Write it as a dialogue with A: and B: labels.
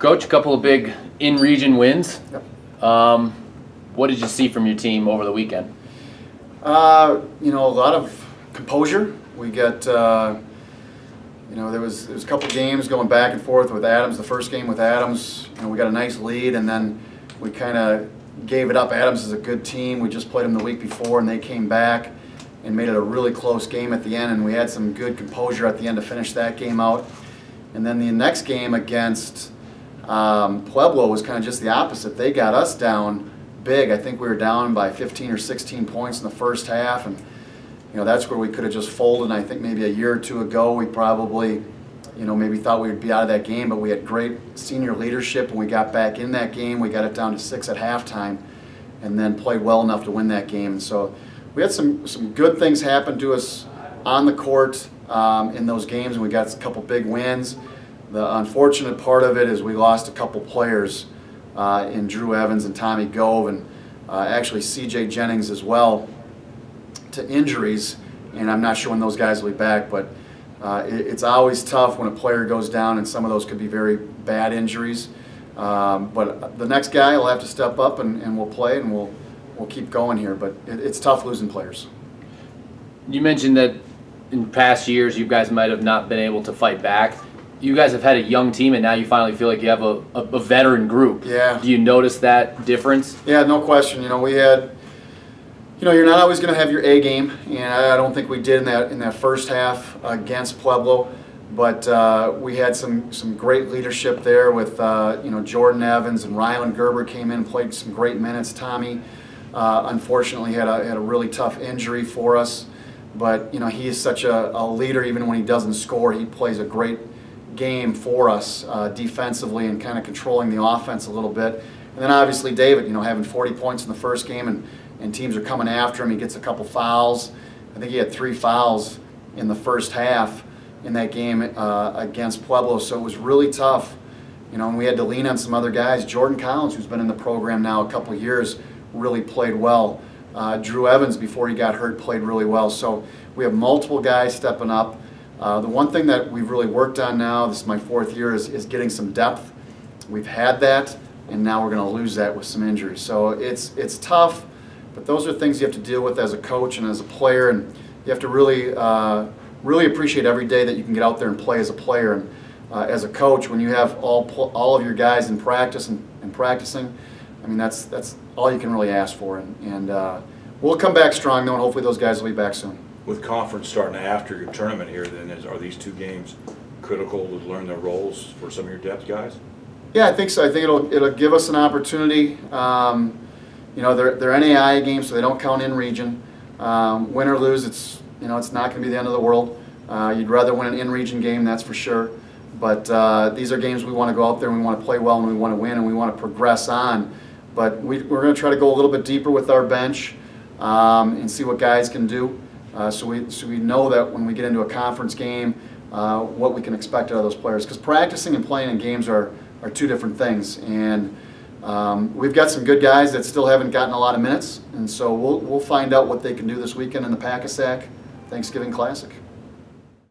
A: Coach, a couple of big in-region wins.
B: Yep.
A: What did you see from your team over the weekend?
B: A lot of composure. We got, there was a couple games going back and forth with Adams. The first game with Adams, we got a nice lead, and then we kind of gave it up. Adams is a good team. We just played them the week before, and they came back and made it a really close game at the end, and we had some good composure at the end to finish that game out. And then the next game against Pueblo was kind of just the opposite. They got us down big. I think we were down by 15 or 16 points in the first half, and that's where we could have just folded. And I think maybe a year or two ago we probably maybe thought we would be out of that game, but we had great senior leadership and we got back in that game. We got it down to 6 at halftime and then played well enough to win that game. And so we had some good things happen to us on the court in those games, and we got a couple big wins. The unfortunate part of it is we lost a couple players in Drew Evans and Tommy Gove, and actually C.J. Jennings as well, to injuries, and I'm not sure when those guys will be back, but it's always tough when a player goes down, and some of those could be very bad injuries. But the next guy will have to step up, and we'll play, and we'll keep going here. But it's tough losing players.
A: You mentioned that in past years you guys might have not been able to fight back. You guys have had a young team, and now you finally feel like you have a veteran group.
B: Yeah.
A: Do you notice that difference?
B: Yeah, no question. We had, you're not always going to have your A game, and I don't think we did in that first half against Pueblo. But we had some great leadership there with Jordan Evans and Rylan Gerber came in and played some great minutes. Tommy unfortunately had a really tough injury for us, but he is such a leader. Even when he doesn't score, he plays a great game for us defensively and kind of controlling the offense a little bit. And then obviously David, having 40 points in the first game, and teams are coming after him. He gets a couple fouls. I think he had 3 fouls in the first half in that game against Pueblo, so it was really tough. And we had to lean on some other guys. Jordan Collins, who's been in the program now a couple of years, really played well. Drew Evans, before he got hurt, played really well. So we have multiple guys stepping up. The one thing that we've really worked on now, this is my 4th year, is getting some depth. We've had that, and now we're going to lose that with some injuries. So it's tough, but those are things you have to deal with as a coach and as a player, and you have to really appreciate every day that you can get out there and play as a player. And as a coach, when you have all of your guys in practice and practicing, I mean that's all you can really ask for. And we'll come back strong, though, and hopefully those guys will be back soon.
C: With conference starting after your tournament here, then are these 2 games critical to learn their roles for some of your depth guys?
B: Yeah, I think so. I think it'll give us an opportunity. They're NAIA games, so they don't count in region. Win or lose, it's not going to be the end of the world. You'd rather win an in-region game, that's for sure. But these are games we want to go out there and we want to play well and we want to win and we want to progress on. But we're going to try to go a little bit deeper with our bench and see what guys can do. So we know that when we get into a conference game, what we can expect out of those players. Because practicing and playing in games are 2 different things. And we've got some good guys that still haven't gotten a lot of minutes, and so we'll find out what they can do this weekend in the Pack-A-Sack Thanksgiving Classic.